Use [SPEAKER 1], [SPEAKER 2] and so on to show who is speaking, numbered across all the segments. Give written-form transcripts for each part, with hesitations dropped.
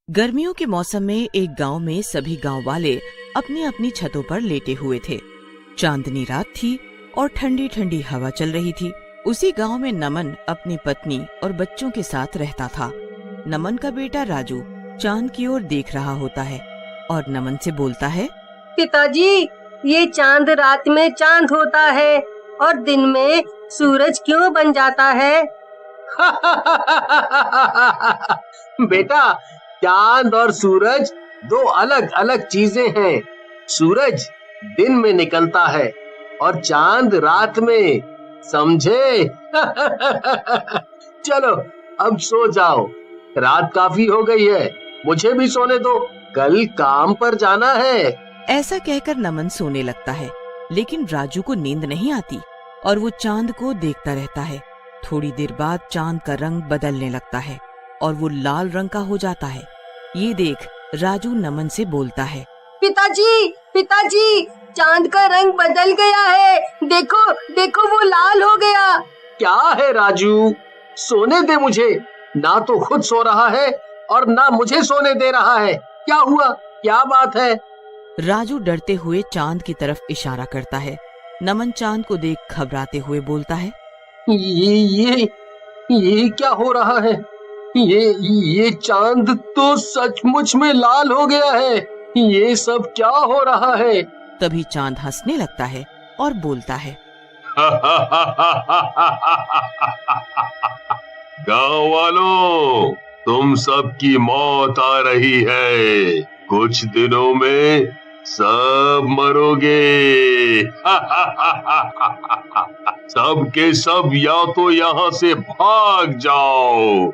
[SPEAKER 1] गर्मियों के मौसम में एक गांव में सभी गांव वाले अपनी अपनी छतों पर लेटे हुए थे। चांदनी रात थी और ठंडी ठंडी हवा चल रही थी। उसी गांव में नमन अपनी पत्नी और बच्चों के साथ रहता था। नमन का बेटा राजू चांद की ओर देख रहा होता है और नमन से बोलता है,
[SPEAKER 2] पिताजी, ये चांद रात में चांद होता है और दिन में सूरज क्यों बन जाता है?
[SPEAKER 3] बेटा, चांद और सूरज दो अलग अलग चीजें हैं। सूरज दिन में निकलता है और चांद रात में, समझे? चलो अब सो जाओ, रात काफी हो गई है, मुझे भी सोने दो, कल काम पर जाना है।
[SPEAKER 1] ऐसा कहकर नमन सोने लगता है, लेकिन राजू को नींद नहीं आती और वो चांद को देखता रहता है। थोड़ी देर बाद चांद का रंग बदलने लगता है और वो लाल रंग का हो जाता है। ये देख राजू नमन से बोलता है,
[SPEAKER 2] पिताजी, पिताजी, चांद का रंग बदल गया है, देखो देखो वो लाल हो गया।
[SPEAKER 3] क्या है राजू, सोने दे मुझे। ना तो खुद सो रहा है और ना मुझे सोने दे रहा है। क्या हुआ, क्या बात है?
[SPEAKER 1] राजू डरते हुए चांद की तरफ इशारा करता है। नमन चांद को देख घबराते हुए बोलता है,
[SPEAKER 3] ये क्या हो रहा है? ये चांद तो सचमुच में लाल हो गया है। ये सब क्या हो रहा है?
[SPEAKER 1] तभी चांद हंसने लगता है और बोलता है,
[SPEAKER 4] गांव वालों, तुम सबकी मौत आ रही है। कुछ दिनों में सब मरोगे। सब के सब या तो यहाँ से भाग जाओ।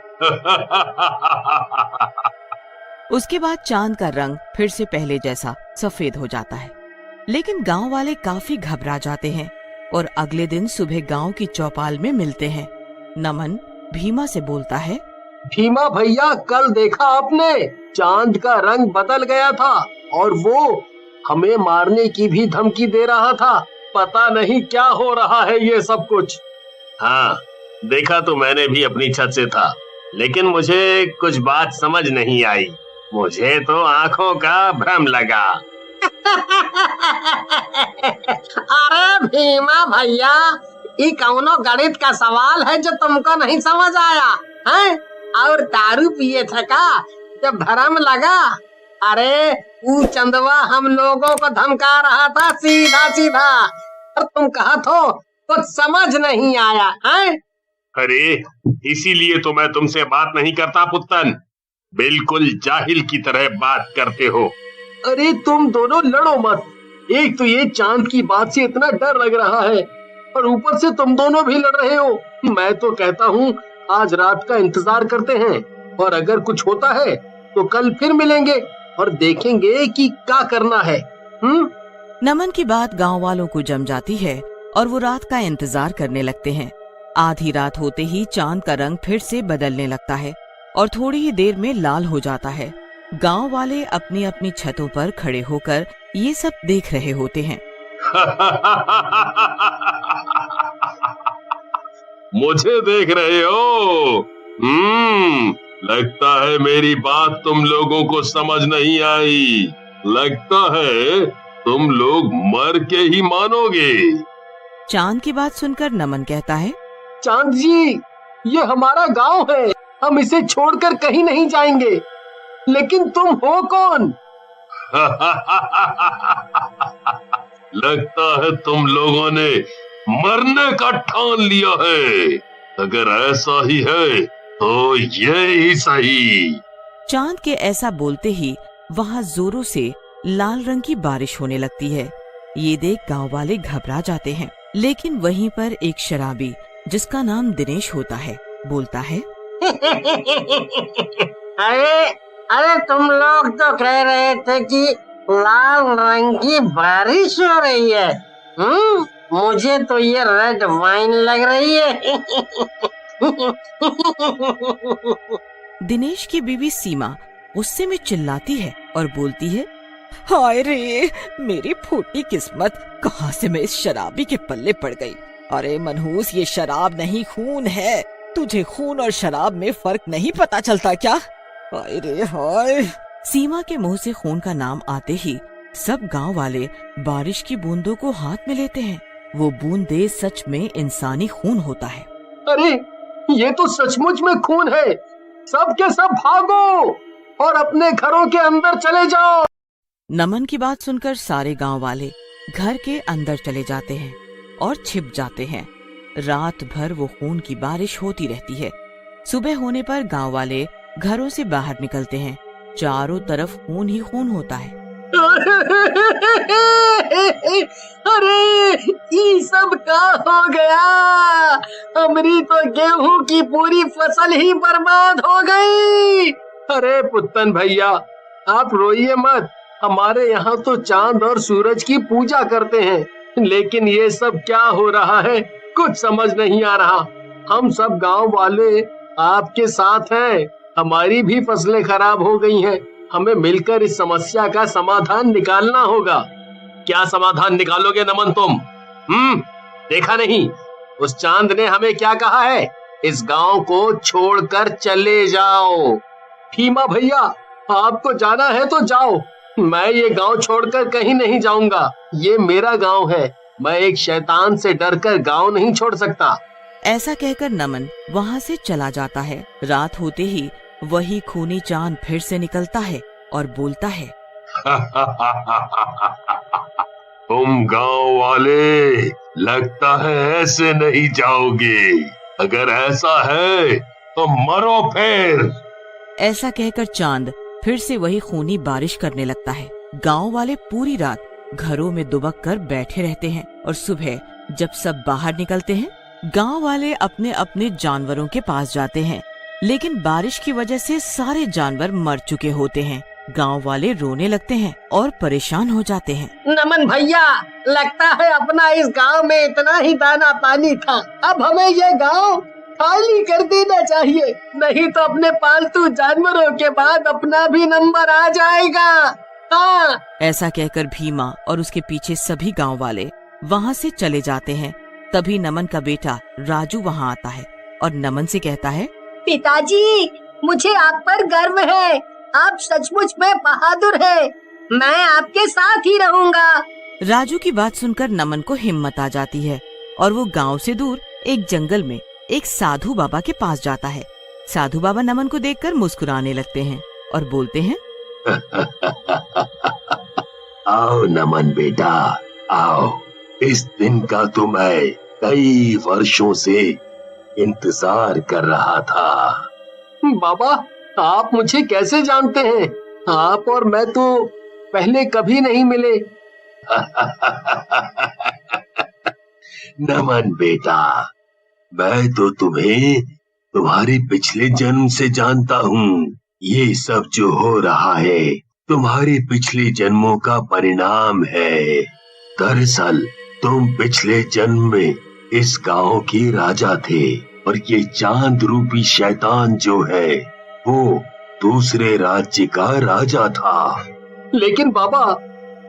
[SPEAKER 1] उसके बाद चांद का रंग फिर से पहले जैसा सफेद हो जाता है। लेकिन गांव वाले काफी घबरा जाते हैं और अगले दिन सुबह गांव की चौपाल में मिलते हैं। नमन भीमा से बोलता है,
[SPEAKER 3] भीमा भैया, कल देखा आपने, चांद का रंग बदल गया था और वो हमें मारने की भी धमकी दे रहा था। पता नहीं क्या हो रहा है ये सब कुछ।
[SPEAKER 4] हाँ, देखा तो मैंने भी अपनी छत से था, लेकिन मुझे कुछ बात समझ नहीं आई। मुझे तो आंखों का भ्रम लगा।
[SPEAKER 2] अरे भीमा भैया, ये कौनो गणित का सवाल है जो तुमको नहीं समझ आया है? और दारू पिए थे का जब भ्रम लगा? अरे वो चंदवा हम लोगों को धमका रहा था सीधा सीधा, और तुम कहा तो कुछ समझ नहीं आया है?
[SPEAKER 4] अरे इसीलिए तो मैं तुमसे बात नहीं करता पुत्तन। बिल्कुल जाहिल की तरह बात करते हो।
[SPEAKER 3] अरे तुम दोनों लड़ो मत। एक तो ये चांद की बात से इतना डर लग रहा है और ऊपर से तुम दोनों भी लड़ रहे हो। मैं तो कहता हूँ आज रात का इंतजार करते हैं और अगर कुछ होता है तो कल फिर मिलेंगे और देखेंगे कि क्या करना है।
[SPEAKER 1] नमन की बात गांव वालों को जम जाती है और वो रात का इंतजार करने लगते हैं। आधी रात होते ही चांद का रंग फिर से बदलने लगता है और थोड़ी ही देर में लाल हो जाता है। गांव वाले अपनी अपनी छतों पर खड़े होकर ये सब देख रहे होते हैं।
[SPEAKER 4] मुझे देख रहे हो? लगता है मेरी बात तुम लोगों को समझ नहीं आई। लगता है तुम लोग मर के ही मानोगे।
[SPEAKER 1] चांद की बात सुनकर नमन कहता है,
[SPEAKER 3] चांद जी, ये हमारा गांव है, हम इसे छोड़कर कहीं नहीं जाएंगे। लेकिन तुम हो कौन?
[SPEAKER 4] लगता है तुम लोगों ने मरने का ठान लिया है। अगर ऐसा ही है तो ये ही सही।
[SPEAKER 1] चांद के ऐसा बोलते ही वहाँ जोरों से लाल रंग की बारिश होने लगती है। ये देख गांव वाले घबरा जाते हैं। लेकिन वहीं पर एक शराबी जिसका नाम दिनेश होता है बोलता है,
[SPEAKER 2] अरे तुम लोग तो कह रहे थे कि लाल रंग की बारिश हो रही है। मुझे तो ये रेड वाइन लग रही है।
[SPEAKER 1] दिनेश की बीवी सीमा गुस्से में चिल्लाती है और बोलती है, हाय रे, मेरी फूटी किस्मत, कहाँ से मैं इस शराबी के पल्ले पड़ गई। अरे मनहूस, ये शराब नहीं खून है। तुझे खून और शराब में फर्क नहीं पता चलता क्या? हाय रे हाय। सीमा के मुंह से खून का नाम आते ही सब गांव वाले बारिश की बूंदों को हाथ में लेते हैं। वो बूंदे सच में इंसानी खून होता है।
[SPEAKER 3] अरे ये तो सचमुच में खून है। सब के सब भागो और अपने घरों के अंदर चले जाओ।
[SPEAKER 1] नमन की बात सुनकर सारे गांव वाले घर के अंदर चले जाते हैं और छिप जाते हैं। रात भर वो खून की बारिश होती रहती है। सुबह होने पर गांव वाले घरों से बाहर निकलते हैं। चारों तरफ खून ही खून होता है।
[SPEAKER 2] अरे ये सब क्या हो गया? हमारी तो गेहूं की पूरी फसल ही बर्बाद हो गई।
[SPEAKER 3] अरे पुत्तन भैया, आप रोइए मत। हमारे यहाँ तो चांद और सूरज की पूजा करते हैं, लेकिन ये सब क्या हो रहा है कुछ समझ नहीं आ रहा। हम सब गांव वाले आपके साथ हैं। हमारी भी फसलें खराब हो गई हैं। हमें मिलकर इस समस्या का समाधान निकालना होगा।
[SPEAKER 4] क्या समाधान निकालोगे नमन तुम? देखा नहीं उस चांद ने हमें क्या कहा है? इस गांव को छोड़कर चले जाओ।
[SPEAKER 3] भीमा भैया, आपको जाना है तो जाओ। मैं ये गांव छोड़कर कहीं नहीं जाऊंगा। ये मेरा गांव है। मैं एक शैतान से डरकर गांव नहीं छोड़ सकता।
[SPEAKER 1] ऐसा कहकर नमन वहाँ से चला जाता है। रात होते ही वही खूनी चांद फिर से निकलता है और बोलता है,
[SPEAKER 4] तुम गांव वाले लगता है ऐसे नहीं जाओगे। अगर ऐसा है तो मरो फिर।
[SPEAKER 1] ऐसा कहकर चांद फिर से वही खूनी बारिश करने लगता है। गांव वाले पूरी रात घरों में दुबक कर बैठे रहते हैं और सुबह जब सब बाहर निकलते हैं, गांव वाले अपने अपने जानवरों के पास जाते हैं, लेकिन बारिश की वजह से सारे जानवर मर चुके होते हैं। गांव वाले रोने लगते हैं और परेशान हो जाते हैं।
[SPEAKER 2] नमन भैया, लगता है अपना इस गांव में इतना ही दाना पानी था। अब हमें ये गांव खाली कर देना चाहिए, नहीं तो अपने पालतू जानवरों के बाद अपना भी नंबर आ जाएगा। हाँ।
[SPEAKER 1] ऐसा कहकर भीमा और उसके पीछे सभी गांव वाले वहाँ से चले जाते हैं। तभी नमन का बेटा राजू वहाँ आता है और नमन से कहता है,
[SPEAKER 2] पिताजी, मुझे आप पर गर्व है। आप सचमुच में बहादुर हैं। मैं आपके साथ ही रहूंगा।
[SPEAKER 1] राजू की बात सुनकर नमन को हिम्मत आ जाती है और वो गांव से दूर एक जंगल में एक साधु बाबा के पास जाता है। साधु बाबा नमन को देखकर मुस्कुराने लगते हैं और बोलते हैं,
[SPEAKER 4] आओ नमन बेटा, आओ। इस दिन का तो मैं कई वर्षों से इंतजार कर रहा था।
[SPEAKER 3] बाबा, आप मुझे कैसे जानते हैं? आप और मैं तो पहले कभी नहीं मिले।
[SPEAKER 4] नमन बेटा, मैं तो तुम्हें तुम्हारे पिछले जन्म से जानता हूँ। ये सब जो हो रहा है तुम्हारे पिछले जन्मों का परिणाम है। दरअसल तुम पिछले जन्म में इस गांव के राजा थे और ये चांद रूपी शैतान जो है वो दूसरे राज्य का राजा था।
[SPEAKER 3] लेकिन बाबा,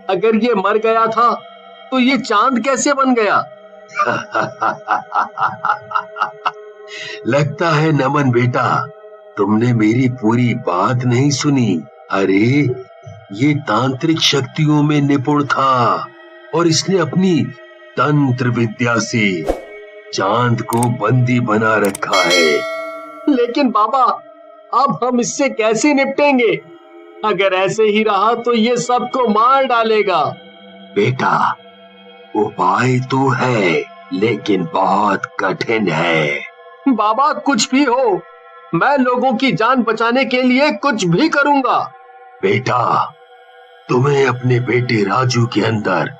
[SPEAKER 3] अगर ये मर गया था तो ये चांद कैसे बन गया?
[SPEAKER 4] लगता है नमन बेटा तुमने मेरी पूरी बात नहीं सुनी। अरे ये तांत्रिक शक्तियों में निपुण था और इसने अपनी तंत्र विद्या से चांद को बंदी बना रखा है।
[SPEAKER 3] लेकिन बाबा, अब हम इससे कैसे निपटेंगे? अगर ऐसे ही रहा तो ये सबको मार डालेगा।
[SPEAKER 4] बेटा, उपाय तो है लेकिन बहुत कठिन है।
[SPEAKER 3] बाबा, कुछ भी हो, मैं लोगों की जान बचाने के लिए कुछ भी करूंगा।
[SPEAKER 4] बेटा, तुम्हें अपने बेटे राजू के अंदर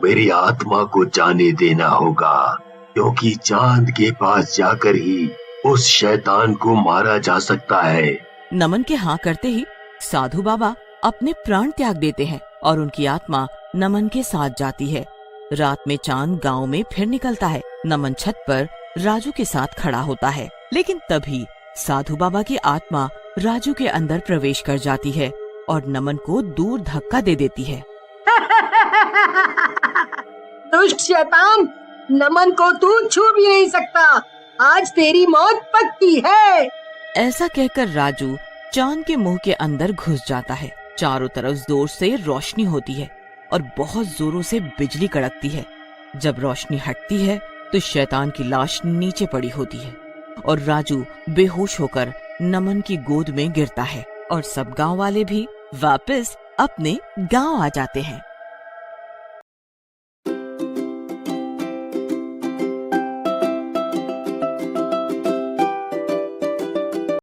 [SPEAKER 4] मेरी आत्मा को जाने देना होगा, क्योंकि चांद के पास जाकर ही उस शैतान को मारा जा सकता है।
[SPEAKER 1] नमन के हाँ करते ही साधु बाबा अपने प्राण त्याग देते हैं और उनकी आत्मा नमन के साथ जाती है। रात में चांद गांव में फिर निकलता है। नमन छत पर राजू के साथ खड़ा होता है, लेकिन तभी साधु बाबा की आत्मा राजू के अंदर प्रवेश कर जाती है और नमन को दूर धक्का दे देती है।
[SPEAKER 2] दुष्ट शैतान, नमन को तू छू भी नहीं सकता। आज तेरी मौत पक्की है।
[SPEAKER 1] ऐसा कहकर राजू चांद के मुंह के अंदर घुस जाता है। चारों तरफ जोर से रोशनी होती है और बहुत जोरों से बिजली कड़कती है। जब रोशनी हटती है तो शैतान की लाश नीचे पड़ी होती है और राजू बेहोश होकर नमन की गोद में गिरता है और सब गांव वाले भी वापस अपने गांव आ जाते हैं।